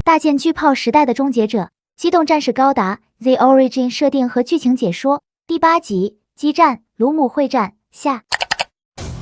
大舰巨炮时代的终结者，机动战士高达 The Origin 设定和剧情解说第8集激战卢姆会战下。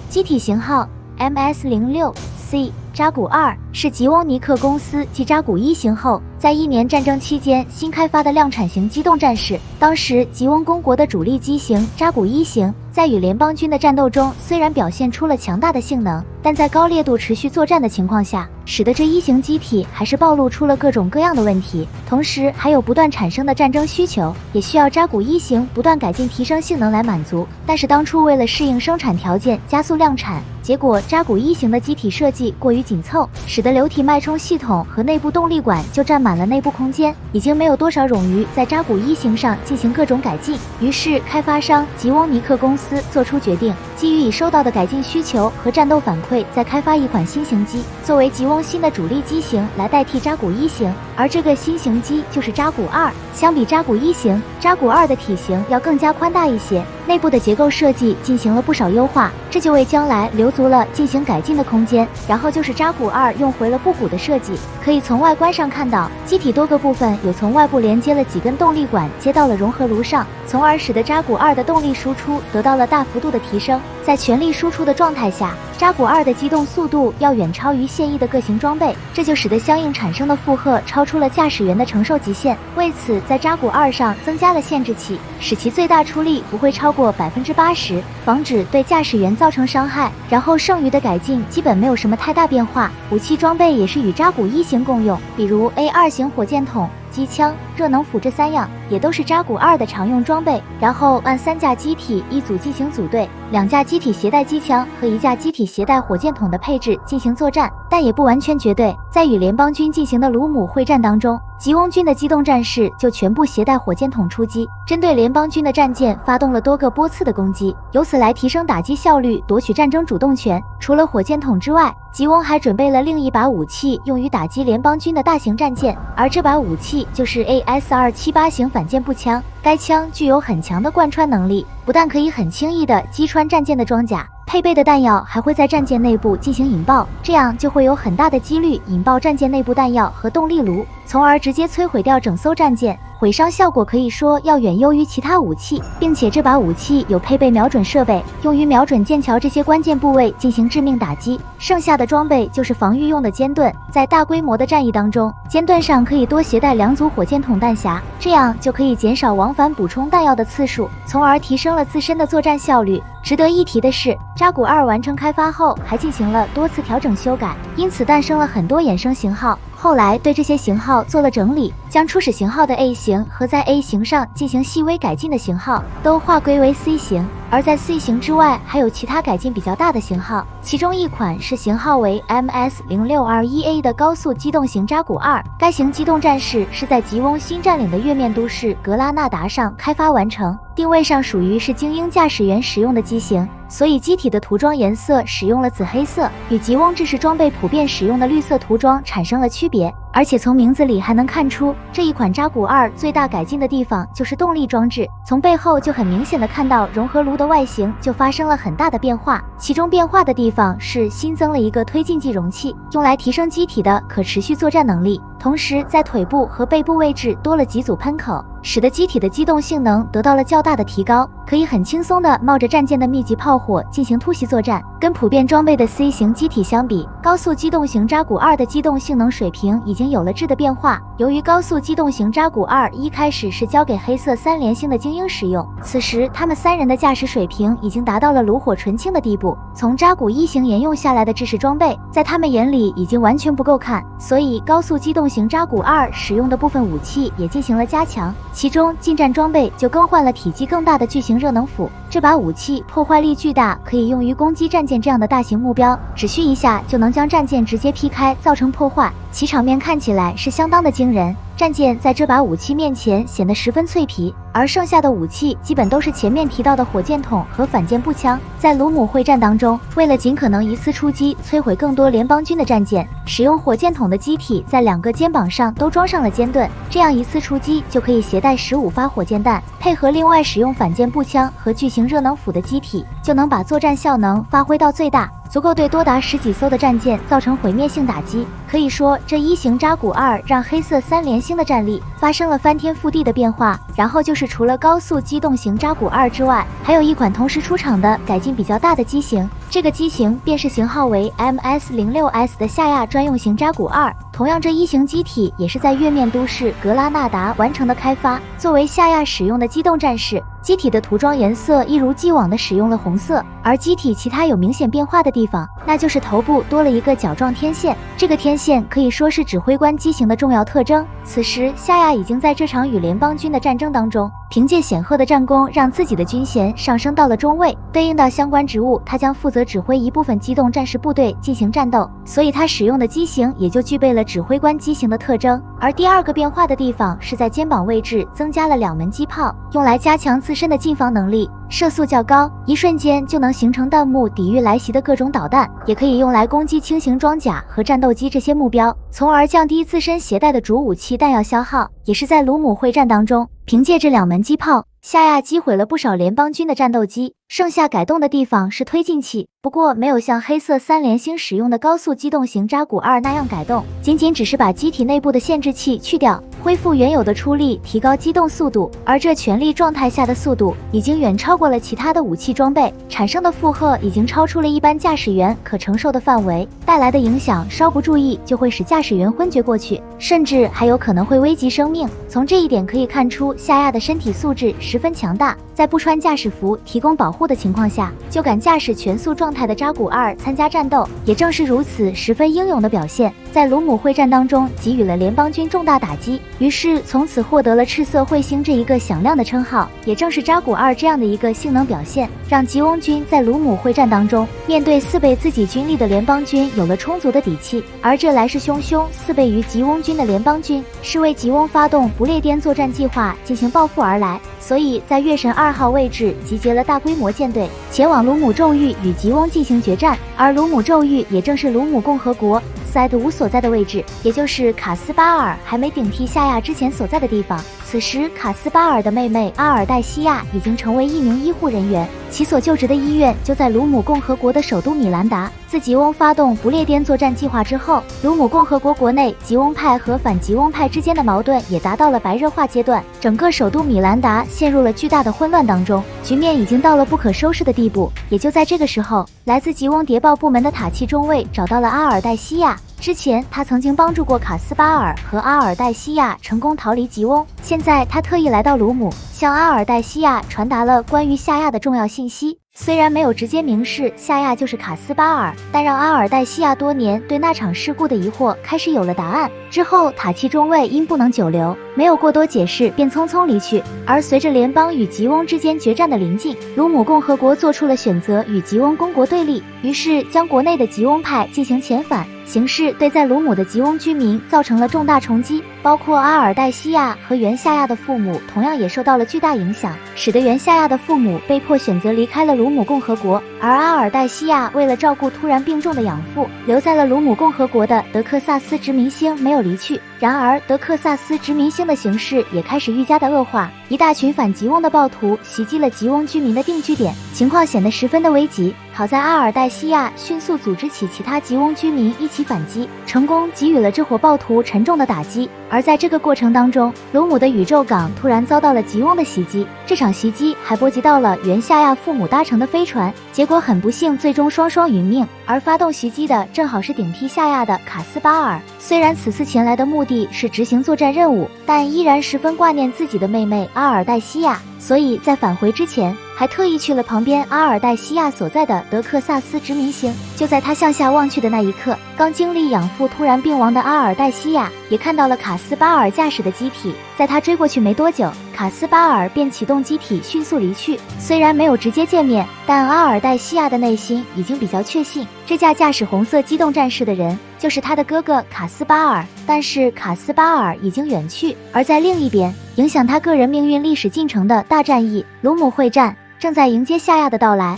机体型号 MS-06C 扎古2是吉翁尼克公司继扎古1型后，在1年战争期间新开发的量产型机动战士。当时吉翁公国的主力机型扎古1型在与联邦军的战斗中，虽然表现出了强大的性能，但在高烈度持续作战的情况下，使得这1型机体还是暴露出了各种各样的问题，同时还有不断产生的战争需求，也需要扎古1型不断改进提升性能来满足。但是当初为了适应生产条件加速量产，结果扎古1型的机体设计过于紧凑，使得流体脉冲系统和内部动力管就占满了内部空间，已经没有多少冗余在扎古1型上进行各种改进。于是开发商吉翁尼克公司做出决定，基于已收到的改进需求和战斗反馈，再开发一款新型机，作为吉翁新的主力机型来代替扎古1型。而这个新型机就是扎古2。相比扎古1型，扎古2的体型要更加宽大一些，内部的结构设计进行了不少优化，这就为将来留足了进行改进的空间。然后就是扎古2用回了布谷的设计，可以从外观上看到，机体多个部分有从外部连接了几根动力管接到了融合炉上，从而使得扎古2的动力输出得到了大幅度的提升。在全力输出的状态下，扎古2的机动速度要远超于现役的各型装备，这就使得相应产生的负荷超出了驾驶员的承受极限。为此，在扎古2上增加了限制器，使其最大出力不会超过80%，防止对驾驶员造成伤害。然后剩余的改进基本没有什么太大变化，武器装备也是与扎古1型共用，比如 A2 型火箭筒、机枪、热能斧这3样也都是扎古2的常用装备。然后按3架机体一组进行组队，2架机体携带机枪和1架机体携带火箭筒的配置进行作战，但也不完全绝对。在与联邦军进行的卢姆会战当中，吉翁军的机动战士就全部携带火箭筒出击，针对联邦军的战舰发动了多个波次的攻击，由此来提升打击效率，夺取战争主动权。除了火箭筒之外，吉翁还准备了另一把武器用于打击联邦军的大型战舰，而这把武器就是 AS-278 型反舰步枪。该枪具有很强的贯穿能力，不但可以很轻易地击穿战舰的装甲，配备的弹药还会在战舰内部进行引爆，这样就会有很大的几率引爆战舰内部弹药和动力炉，从而直接摧毁掉整艘战舰。毁伤效果可以说要远优于其他武器，并且这把武器有配备瞄准设备，用于瞄准剑桥这些关键部位进行致命打击。剩下的装备就是防御用的尖盾，在大规模的战役当中，尖盾上可以多携带2组火箭筒弹匣，这样就可以减少往返补充弹药的次数，从而提升了自身的作战效率。值得一提的是，扎古2完成开发后还进行了多次调整修改，因此诞生了很多衍生型号。后来对这些型号做了整理，将初始型号的 A 型和在 A 型上进行细微改进的型号都划归为 C 型，而在 C 型之外还有其他改进比较大的型号，其中一款是型号为 MS-0621A 的高速机动型扎古2。该型机动战士是在吉翁新占领的月面都市格拉纳达上开发完成，定位上属于是精英驾驶员使用的机型，所以机体的涂装颜色使用了紫黑色，与吉翁制式装备普遍使用的绿色涂装产生了区别。而且从名字里还能看出，这一款扎古2最大改进的地方就是动力装置，从背后就很明显的看到融合炉的外形就发生了很大的变化。其中变化的地方是新增了一个推进剂容器，用来提升机体的可持续作战能力，同时在腿部和背部位置多了几组喷口，使得机体的机动性能得到了较大的提高，可以很轻松地冒着战舰的密集炮火进行突袭作战。跟普遍装备的 C 型机体相比，高速机动型扎古2的机动性能水平已经有了质的变化。由于高速机动型扎古2一开始是交给黑色3连星的精英使用，此时他们3人的驾驶水平已经达到了炉火纯青的地步，从扎古1型沿用下来的制式装备在他们眼里已经完全不够看，所以高速机动型扎古2使用的部分武器也进行了加强，其中近战装备就更换了体积更大的巨型热能斧。这把武器破坏力巨大，可以用于攻击战舰这样的大型目标，只需一下就能将战舰直接劈开，造成破坏，其场面看起来是相当的惊人。战舰在这把武器面前显得十分脆皮，而剩下的武器基本都是前面提到的火箭筒和反舰步枪。在卢姆会战当中，为了尽可能一次出击摧毁更多联邦军的战舰，使用火箭筒的机体在2个肩膀上都装上了尖盾，这样一次出击就可以携带15发火箭弹，配合另外使用反舰步枪和巨型热能斧的机体，就能把作战效能发挥到最大。足够对多达10几艘的战舰造成毁灭性打击。可以说，这一型扎古2让黑色3连星的战力发生了翻天覆地的变化。然后就是除了高速机动型扎古2之外，还有一款同时出厂的改进比较大的机型，这个机型便是型号为 MS-06S 的夏亚专用型扎古2。同样，这一型机体也是在月面都市格拉纳达完成的开发，作为夏亚使用的机动战士。机体的涂装颜色一如既往的使用了红色，而机体其他有明显变化的地方，那就是头部多了一个角状天线。这个天线可以说是指挥官机型的重要特征。此时，夏亚已经在这场与联邦军的战争当中，凭借显赫的战功，让自己的军衔上升到了中尉。对应到相关职务，他将负责指挥一部分机动战士部队进行战斗，所以他使用的机型也就具备了指挥官机型的特征。而第二个变化的地方是在肩膀位置增加了2门机炮，用来加强自身的近防能力，射速较高，一瞬间就能形成弹幕抵御来袭的各种导弹，也可以用来攻击轻型装甲和战斗机这些目标，从而降低自身携带的主武器弹药消耗。也是在卢姆会战当中，凭借这2门机炮，夏亚击毁了不少联邦军的战斗机。剩下改动的地方是推进器，不过没有像黑色3连星使用的高速机动型扎古2那样改动，仅只是把机体内部的限制器去掉，恢复原有的出力，提高机动速度。而这全力状态下的速度已经远超过了其他的武器装备，产生的负荷已经超出了一般驾驶员可承受的范围，带来的影响稍不注意就会使驾驶员昏厥过去，甚至还有可能会危及生命。从这一点可以看出，夏亚的身体素质十分强大，在不穿驾驶服提供保护的情况下，就敢驾驶全速状态的扎古2参加战斗。也正是如此十分英勇的表现，在卢姆会战当中给予了联邦军重大打击，于是从此获得了赤色彗星这一个响亮的称号。也正是扎古2这样的一个性能表现，让吉翁军在卢姆会战当中面对4倍自己军力的联邦军有了充足的底气。而这来势汹汹4倍于吉翁军的联邦军，是为吉翁发动不列颠作战计划进行报复而来，所以在月神2号位置集结了大规模舰队，前往卢姆咒域与吉翁进行决战。而卢姆咒域也正是卢姆共和国SID5所在的位置，也就是卡斯巴尔还没顶替夏亚之前所在的地方。此时，卡斯巴尔的妹妹阿尔黛西亚已经成为一名医护人员，其所就职的医院就在卢姆共和国的首都米兰达。自吉翁发动不列颠作战计划之后，卢姆共和国国内吉翁派和反吉翁派之间的矛盾也达到了白热化阶段，整个首都米兰达陷入了巨大的混乱当中，局面已经到了不可收拾的地步。也就在这个时候，来自吉翁谍报部门的塔契中尉找到了阿尔黛西亚。之前他曾经帮助过卡斯巴尔和阿尔黛西亚成功逃离吉翁，现在他特意来到卢姆，向阿尔黛西亚传达了关于夏亚的重要信息。虽然没有直接明示夏亚就是卡斯巴尔，但让阿尔黛西亚多年对那场事故的疑惑开始有了答案。之后塔契中尉因不能久留，没有过多解释，便匆匆离去。而随着联邦与吉翁之间决战的临近，卢姆共和国做出了选择，与吉翁公国对立，于是将国内的吉翁派进行遣返，形势对在卢姆的吉翁居民造成了重大冲击，包括阿尔黛西亚和原夏亚的父母同样也受到了巨大影响，使得原夏亚的父母被迫选择离开了卢姆共和国，而阿尔黛西亚为了照顾突然病重的养父，留在了卢姆共和国的德克萨斯殖民星没有离去。然而德克萨斯殖民星的形势也开始愈加的恶化，一大群反吉翁的暴徒袭击了吉翁居民的定居点，情况显得十分的危急。好在阿尔黛西亚迅速组织起其他吉翁居民一起反击，成功给予了这伙暴徒沉重的打击。而在这个过程当中，卢姆的宇宙港突然遭到了吉翁的袭击，这场袭击还波及到了原夏亚父母搭乘的飞船，结果很不幸，最终双双殒命。而发动袭击的正好是顶替夏亚的卡斯巴尔，虽然此次前来的目的是执行作战任务，但依然十分挂念自己的妹妹阿尔黛西亚，所以在返回之前还特意去了旁边阿尔黛西亚所在的德克萨斯殖民星。就在他向下望去的那一刻，刚经历养父突然病亡的阿尔黛西亚也看到了卡斯巴尔驾驶的机体，在他追过去没多久，卡斯巴尔便启动机体迅速离去。虽然没有直接见面，但阿尔黛西亚的内心已经比较确信，这架驾驶红色机动战士的人就是他的哥哥卡斯巴尔。但是卡斯巴尔已经远去，而在另一边，影响他个人命运历史进程的大战役卢姆会战正在迎接夏亚的到来。